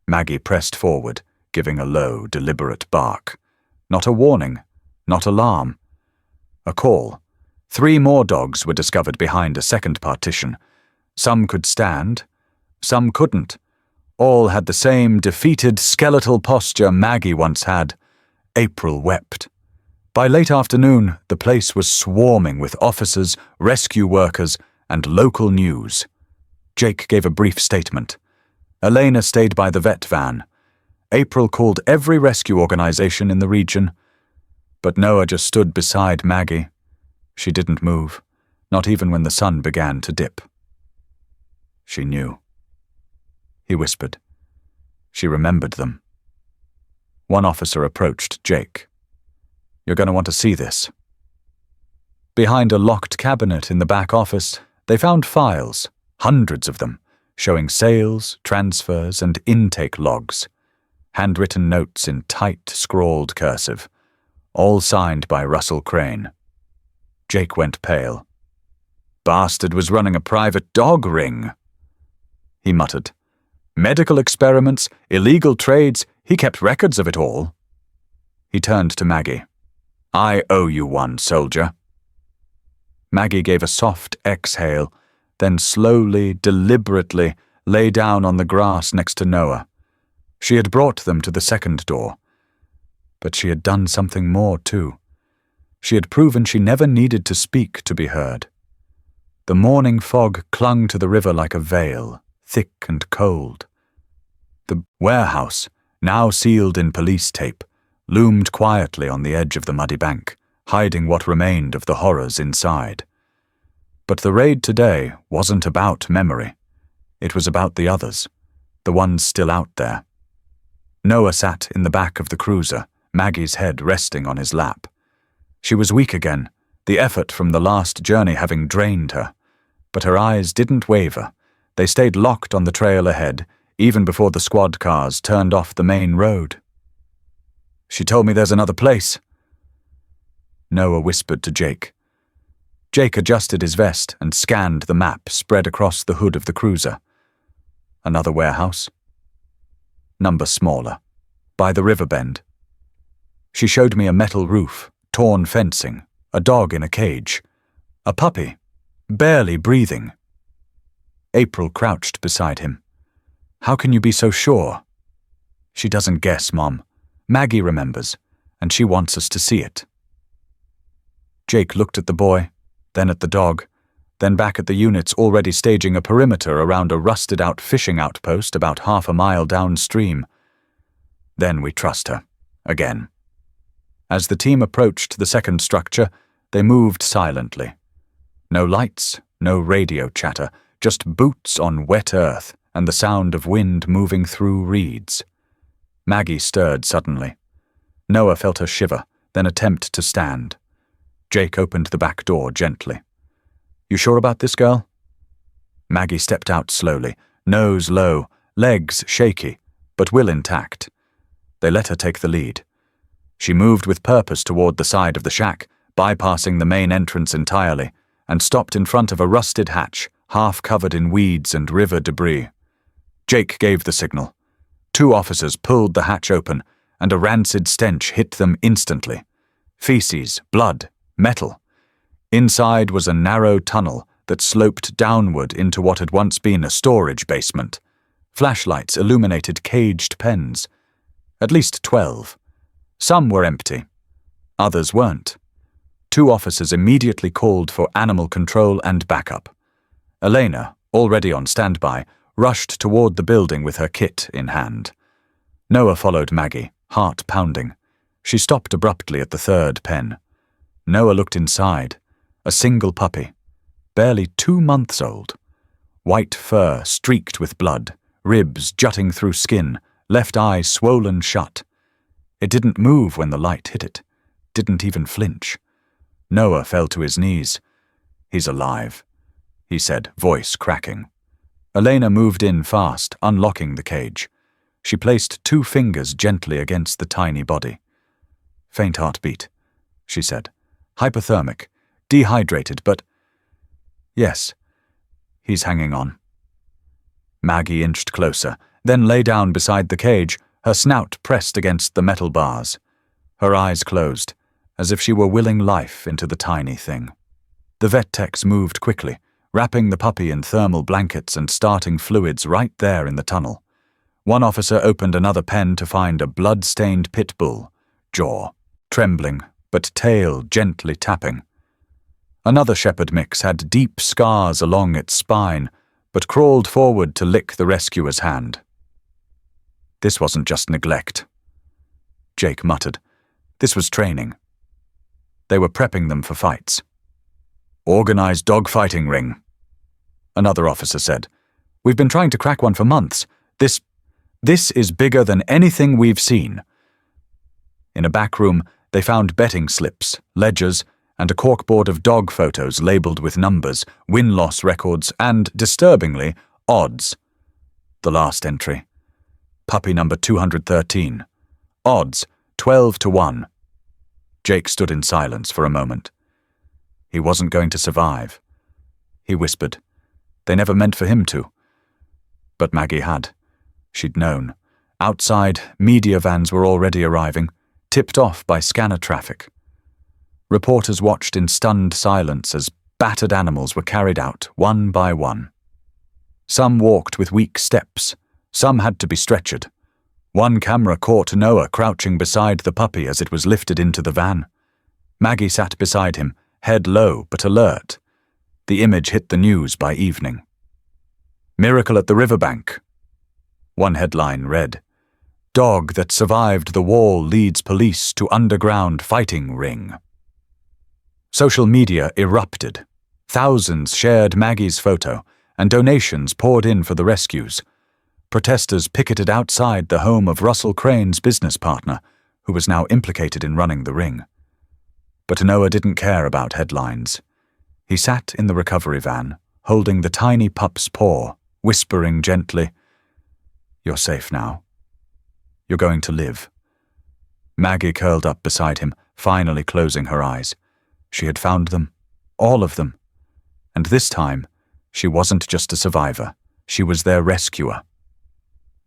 Maggie pressed forward, giving a low, deliberate bark. Not a warning, not alarm. A call. 3 more dogs were discovered behind a second partition. Some could stand, some couldn't. All had the same defeated skeletal posture Maggie once had. April wept. By late afternoon, the place was swarming with officers, rescue workers, and local news. Jake gave a brief statement. Elena stayed by the vet van. April called every rescue organization in the region. But Noah just stood beside Maggie. She didn't move, not even when the sun began to dip. She knew. He whispered. She remembered them. One officer approached Jake. You're going to want to see this. Behind a locked cabinet in the back office, they found files, hundreds of them, showing sales, transfers, and intake logs. Handwritten notes in tight, scrawled cursive, all signed by Russell Crane. Jake went pale. Bastard was running a private dog ring. He muttered. Medical experiments, illegal trades, he kept records of it all. He turned to Maggie. I owe you one, soldier. Maggie gave a soft exhale, then slowly, deliberately lay down on the grass next to Noah. She had brought them to the second door. But she had done something more, too. She had proven she never needed to speak to be heard. The morning fog clung to the river like a veil, thick and cold. The warehouse, now sealed in police tape, loomed quietly on the edge of the muddy bank, hiding what remained of the horrors inside. But the raid today wasn't about memory. It was about the others, the ones still out there. Noah sat in the back of the cruiser, Maggie's head resting on his lap. She was weak again, the effort from the last journey having drained her. But her eyes didn't waver. They stayed locked on the trail ahead, even before the squad cars turned off the main road. She told me there's another place. Noah whispered to Jake. Jake adjusted his vest and scanned the map spread across the hood of the cruiser. Another warehouse, number smaller, by the river bend. She showed me a metal roof, torn fencing, a dog in a cage, a puppy, barely breathing. April crouched beside him. How can you be so sure? She doesn't guess, Mom. Maggie remembers, and she wants us to see it. Jake looked at the boy, then at the dog, then back at the units already staging a perimeter around a rusted-out fishing outpost about half a mile downstream. Then we trust her, again. As the team approached the second structure, they moved silently. No lights, no radio chatter, just boots on wet earth and the sound of wind moving through reeds. Maggie stirred suddenly. Noah felt her shiver, then attempt to stand. Jake opened the back door gently. You sure about this, girl? Maggie stepped out slowly, nose low, legs shaky, but will intact. They let her take the lead. She moved with purpose toward the side of the shack, bypassing the main entrance entirely, and stopped in front of a rusted hatch, half covered in weeds and river debris. Jake gave the signal. 2 officers pulled the hatch open, and a rancid stench hit them instantly. Feces, blood, metal. Inside was a narrow tunnel that sloped downward into what had once been a storage basement. Flashlights illuminated caged pens. At least 12. Some were empty. Others weren't. 2 officers immediately called for animal control and backup. Elena, already on standby, rushed toward the building with her kit in hand. Noah followed Maggie, heart pounding. She stopped abruptly at the 3rd pen. Noah looked inside. A single puppy, barely 2 months old. White fur streaked with blood, ribs jutting through skin, left eye swollen shut. It didn't move when the light hit it, didn't even flinch. Noah fell to his knees. He's alive, he said, voice cracking. Elena moved in fast, unlocking the cage. She placed 2 fingers gently against the tiny body. Faint heartbeat, she said. Hypothermic. Dehydrated, but... Yes, he's hanging on. Maggie inched closer, then lay down beside the cage, her snout pressed against the metal bars. Her eyes closed, as if she were willing life into the tiny thing. The vet techs moved quickly, wrapping the puppy in thermal blankets and starting fluids right there in the tunnel. One officer opened another pen to find a blood-stained pit bull, jaw trembling, but tail gently tapping. Another shepherd mix had deep scars along its spine, but crawled forward to lick the rescuer's hand. This wasn't just neglect. Jake muttered. This was training. They were prepping them for fights. Organized dogfighting ring, another officer said. We've been trying to crack one for months. This is bigger than anything we've seen. In a back room, they found betting slips, ledgers, and a corkboard of dog photos labeled with numbers, win-loss records, and, disturbingly, odds. The last entry. Puppy number 213. Odds, 12-1. Jake stood in silence for a moment. He wasn't going to survive. He whispered. They never meant for him to. But Maggie had. She'd known. Outside, media vans were already arriving, tipped off by scanner traffic. Reporters watched in stunned silence as battered animals were carried out, one by one. Some walked with weak steps. Some had to be stretchered. One camera caught Noah crouching beside the puppy as it was lifted into the van. Maggie sat beside him, head low but alert. The image hit the news by evening. Miracle at the riverbank. One headline read, Dog that survived the wall leads police to underground fighting ring. Social media erupted. Thousands shared Maggie's photo, and donations poured in for the rescues. Protesters picketed outside the home of Russell Crane's business partner, who was now implicated in running the ring. But Noah didn't care about headlines. He sat in the recovery van, holding the tiny pup's paw, whispering gently, You're safe now. You're going to live. Maggie curled up beside him, finally closing her eyes. She had found them, all of them. And this time, she wasn't just a survivor. She was their rescuer.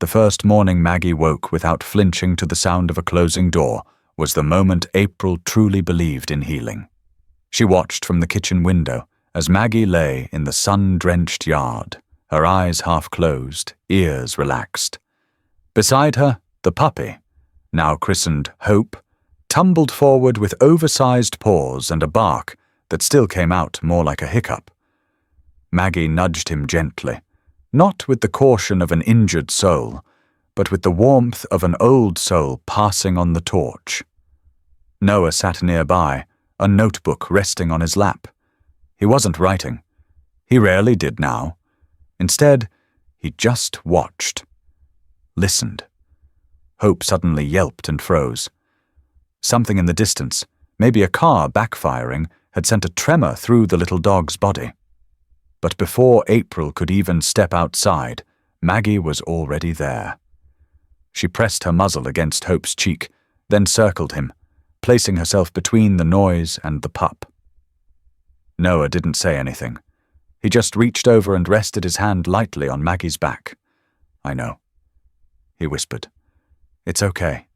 The first morning Maggie woke without flinching to the sound of a closing door was the moment April truly believed in healing. She watched from the kitchen window as Maggie lay in the sun-drenched yard, her eyes half closed, ears relaxed. Beside her, the puppy, now christened Hope, tumbled forward with oversized paws and a bark that still came out more like a hiccup. Maggie nudged him gently, not with the caution of an injured soul, but with the warmth of an old soul passing on the torch. Noah sat nearby, a notebook resting on his lap. He wasn't writing. He rarely did now. Instead, he just watched. Listened. Hope suddenly yelped and froze. Something in the distance, maybe a car backfiring, had sent a tremor through the little dog's body. But before April could even step outside, Maggie was already there. She pressed her muzzle against Hope's cheek, then circled him, placing herself between the noise and the pup. Noah didn't say anything. He just reached over and rested his hand lightly on Maggie's back. "I know," he whispered. "It's okay."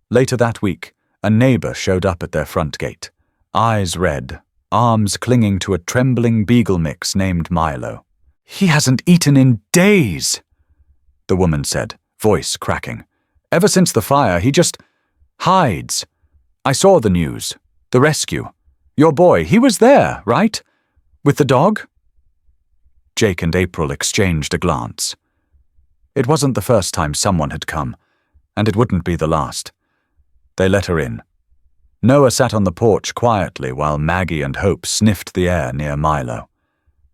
Later that week, a neighbor showed up at their front gate, eyes red, arms clinging to a trembling beagle mix named Milo. "He hasn't eaten in days," the woman said, voice cracking. "Ever since the fire, he just hides. I saw the news. The rescue. Your boy, he was there, right? With the dog?" Jake and April exchanged a glance. It wasn't the first time someone had come, and it wouldn't be the last. They let her in. Noah sat on the porch quietly while Maggie and Hope sniffed the air near Milo.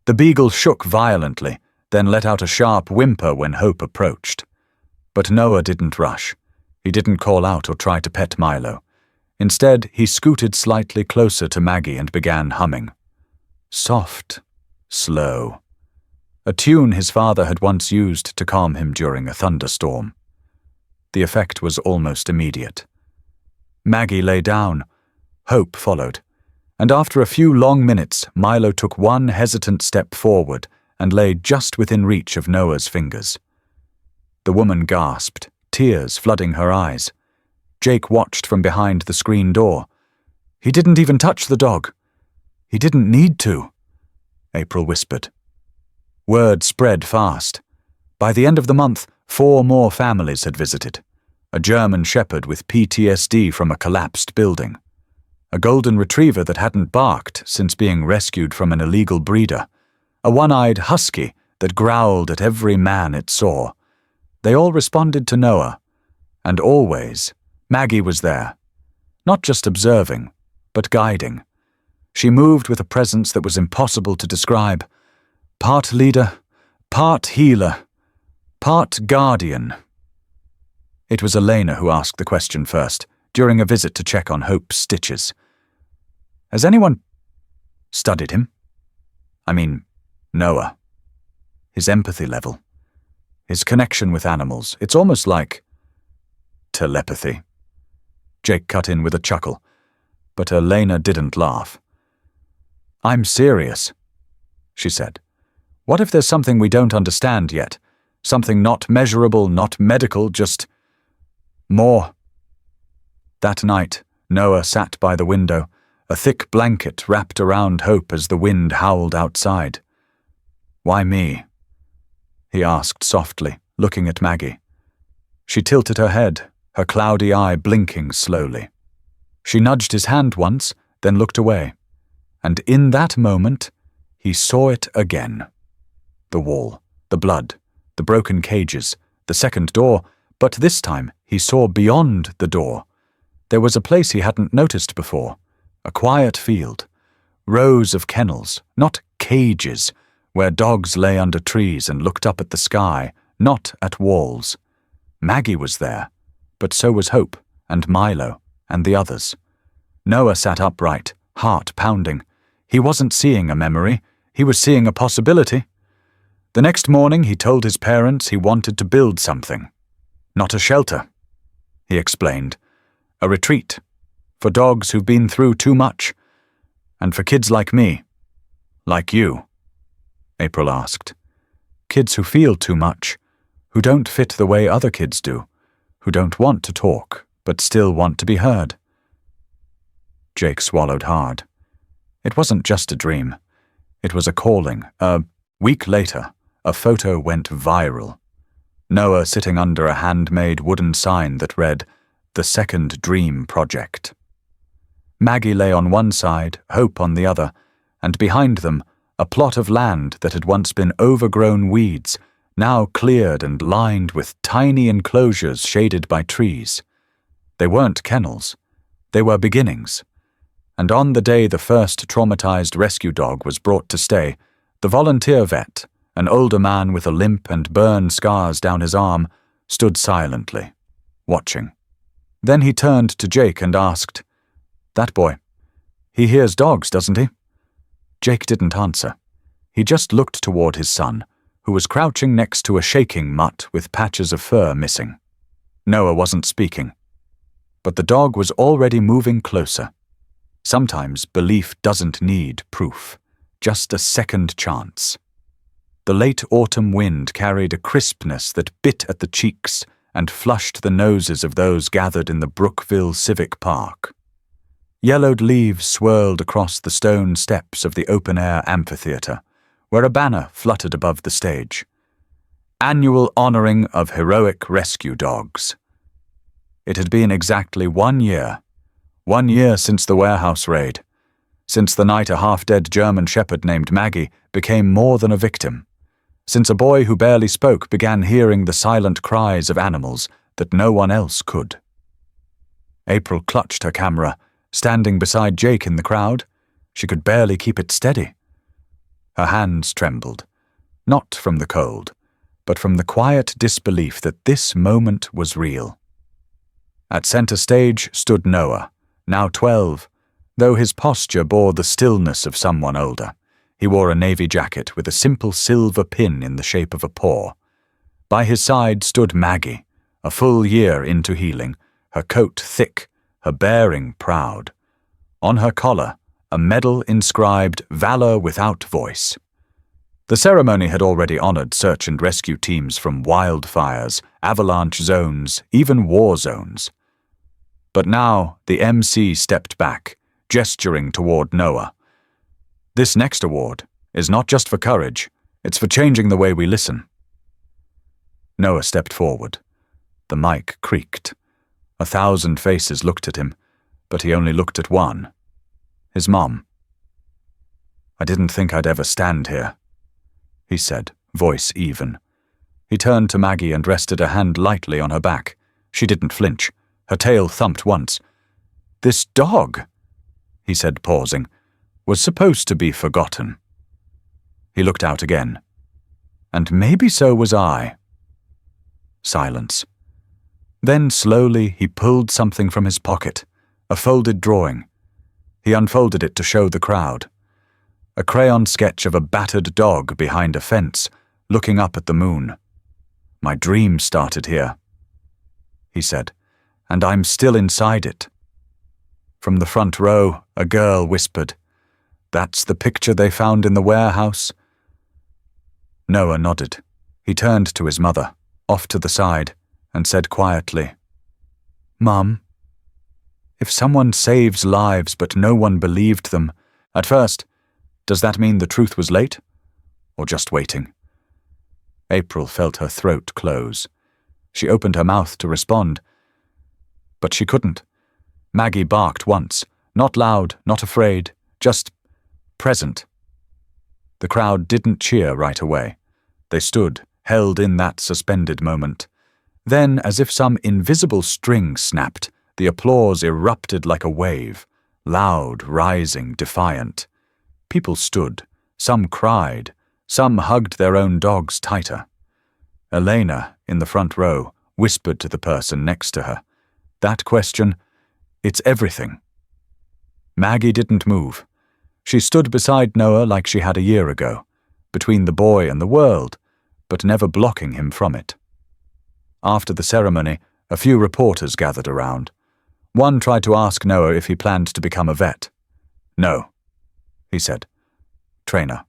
The beagle shook violently, then let out a sharp whimper when Hope approached. But Noah didn't rush. He didn't call out or try to pet Milo. Instead, he scooted slightly closer to Maggie and began humming. Soft, slow. A tune his father had once used to calm him during a thunderstorm. The effect was almost immediate. Maggie lay down. Hope followed. And after a few long minutes, Milo took one hesitant step forward and lay just within reach of Noah's fingers. The woman gasped, tears flooding her eyes. Jake watched from behind the screen door. "He didn't even touch the dog. He didn't need to," April whispered. Word spread fast. By the end of the month, 4 more families had visited. A German shepherd with PTSD from a collapsed building. A golden retriever that hadn't barked since being rescued from an illegal breeder. A one-eyed husky that growled at every man it saw. They all responded to Noah. And always, Maggie was there. Not just observing, but guiding. She moved with a presence that was impossible to describe. Part leader, part healer, part guardian. It was Elena who asked the question first, during a visit to check on Hope's stitches. "Has anyone studied him? I mean, Noah. His empathy level. His connection with animals. It's almost like telepathy." Jake cut in with a chuckle, but Elena didn't laugh. "I'm serious," she said. "What if there's something we don't understand yet? Something not measurable, not medical, just more." That night, Noah sat by the window, a thick blanket wrapped around Hope as the wind howled outside. "Why me?" he asked softly, looking at Maggie. She tilted her head, her cloudy eye blinking slowly. She nudged his hand once, then looked away. And in that moment, he saw it again. The wall, the blood, the broken cages, the second door, but this time he saw beyond the door. There was a place he hadn't noticed before, a quiet field, rows of kennels, not cages, where dogs lay under trees and looked up at the sky, not at walls. Maggie was there, but so was Hope, and Milo, and the others. Noah sat upright, heart pounding. He wasn't seeing a memory, he was seeing a possibility. The next morning he told his parents he wanted to build something. Not a shelter, he explained. A retreat. For dogs who've been through too much. And for kids like me. Like you, April asked. Kids who feel too much. who don't fit the way other kids do, who don't want to talk, but still want to be heard. Jake swallowed hard. It wasn't just a dream. It was a calling. A week later, a photo went viral. Noah sitting under a handmade wooden sign that read, "The Second Dream Project." Maggie lay on one side, Hope on the other, and behind them, a plot of land that had once been overgrown weeds, now cleared and lined with tiny enclosures shaded by trees. They weren't kennels. They were beginnings. And on the day the first traumatized rescue dog was brought to stay, the volunteer vet, an older man with a limp and burn scars down his arm, stood silently, watching. Then he turned to Jake and asked, "That boy, he hears dogs, doesn't he?" Jake didn't answer. He just looked toward his son, who was crouching next to a shaking mutt with patches of fur missing. Noah wasn't speaking. But the dog was already moving closer. Sometimes belief doesn't need proof, just a second chance. The late autumn wind carried a crispness that bit at the cheeks and flushed the noses of those gathered in the Brookville Civic Park. Yellowed leaves swirled across the stone steps of the open-air amphitheater, where a banner fluttered above the stage. Annual honoring of heroic rescue dogs. It had been exactly 1 year. 1 year since the warehouse raid. Since the night a half-dead German shepherd named Maggie became more than a victim. Since a boy who barely spoke began hearing the silent cries of animals that no one else could. April clutched her camera, standing beside Jake in the crowd. She could barely keep it steady. Her hands trembled, not from the cold, but from the quiet disbelief that this moment was real. At center stage stood Noah, now 12, though his posture bore the stillness of someone older. He wore a navy jacket with a simple silver pin in the shape of a paw. By his side stood Maggie, a full year into healing, her coat thick, her bearing proud. On her collar, a medal inscribed "Valor Without Voice." The ceremony had already honored search and rescue teams from wildfires, avalanche zones, even war zones. But now the MC stepped back, gesturing toward Noah. "This next award is not just for courage, it's for changing the way we listen." Noah stepped forward. The mic creaked. 1,000 faces looked at him, but he only looked at one. His mom. "I didn't think I'd ever stand here," he said, voice even. He turned to Maggie and rested a hand lightly on her back. She didn't flinch. Her tail thumped once. "This dog," he said, pausing, "was supposed to be forgotten." He looked out again. "And maybe so was I." Silence. Then slowly he pulled something from his pocket, a folded drawing. He unfolded it to show the crowd. A crayon sketch of a battered dog behind a fence, looking up at the moon. "My dream started here," he said, "and I'm still inside it." From the front row, a girl whispered, "That's the picture they found in the warehouse?" Noah nodded. He turned to his mother, off to the side, and said quietly, "Mum, if someone saves lives but no one believed them, at first, does that mean the truth was late? Or just waiting?" April felt her throat close. She opened her mouth to respond, but she couldn't. Maggie barked once, not loud, not afraid, just present. The crowd didn't cheer right away. They stood, held in that suspended moment. Then, as if some invisible string snapped, the applause erupted like a wave, loud, rising, defiant. People stood, some cried, some hugged their own dogs tighter. Elena, in the front row, whispered to the person next to her, "That question, it's everything." Maggie didn't move. She stood beside Noah like she had a year ago, between the boy and the world, but never blocking him from it. After the ceremony, a few reporters gathered around. One tried to ask Noah if he planned to become a vet. "No," he said. "Trainer."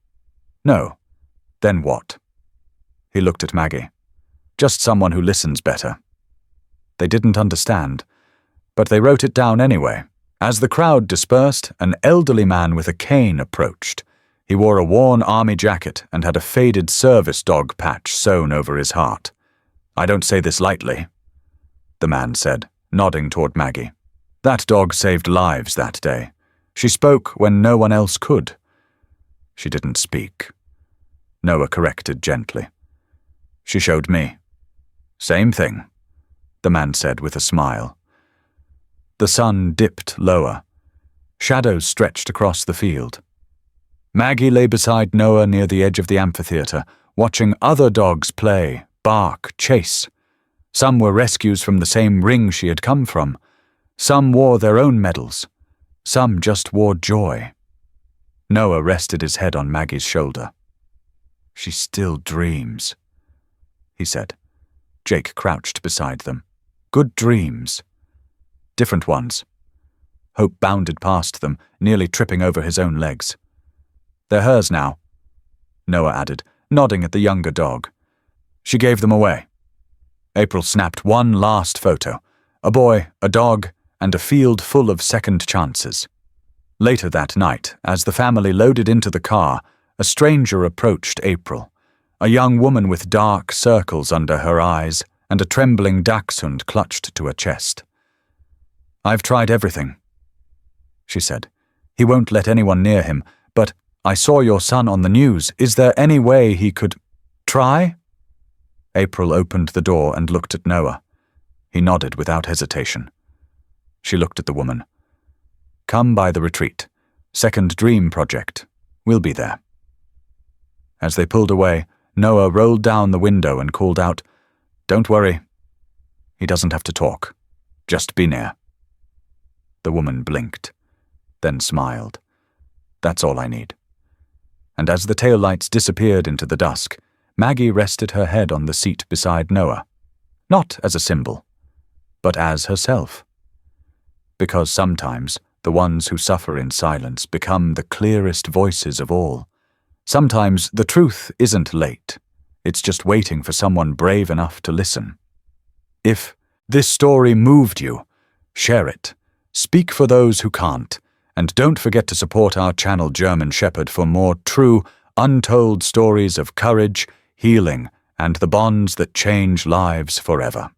"No. Then what?" He looked at Maggie. Just someone who listens better. They didn't understand, but they wrote it down anyway. As the crowd dispersed, an elderly man with a cane approached. He wore a worn army jacket and had a faded service dog patch sewn over his heart. "I don't say this lightly," the man said, nodding toward Maggie. "That dog saved lives that day. She spoke when no one else could." "She didn't speak," Noah corrected gently. "She showed me." "Same thing," the man said with a smile. The sun dipped lower. Shadows stretched across the field. Maggie lay beside Noah near the edge of the amphitheater, watching other dogs play, bark, chase. Some were rescues from the same ring she had come from. Some wore their own medals. Some just wore joy. Noah rested his head on Maggie's shoulder. "She still dreams," he said. Jake crouched beside them. "Good dreams." "Different ones." Hope bounded past them, nearly tripping over his own legs. "They're hers now," Noah added, nodding at the younger dog. "She gave them away." April snapped one last photo. A boy, a dog, and a field full of second chances. Later that night, as the family loaded into the car, a stranger approached April. A young woman with dark circles under her eyes and a trembling dachshund clutched to her chest. "I've tried everything," she said. "He won't let anyone near him, but I saw your son on the news. Is there any way he could try?" April opened the door and looked at Noah. He nodded without hesitation. She looked at the woman. "Come by the retreat. Second Dream Project. We'll be there." As they pulled away, Noah rolled down the window and called out, "Don't worry. He doesn't have to talk. Just be near." The woman blinked, then smiled. "That's all I need." And as the taillights disappeared into the dusk, Maggie rested her head on the seat beside Noah, not as a symbol, but as herself. Because sometimes the ones who suffer in silence become the clearest voices of all. Sometimes the truth isn't late. It's just waiting for someone brave enough to listen. If this story moved you, share it. Speak for those who can't. And don't forget to support our channel German Shepherd for more true, untold stories of courage, healing, and the bonds that change lives forever.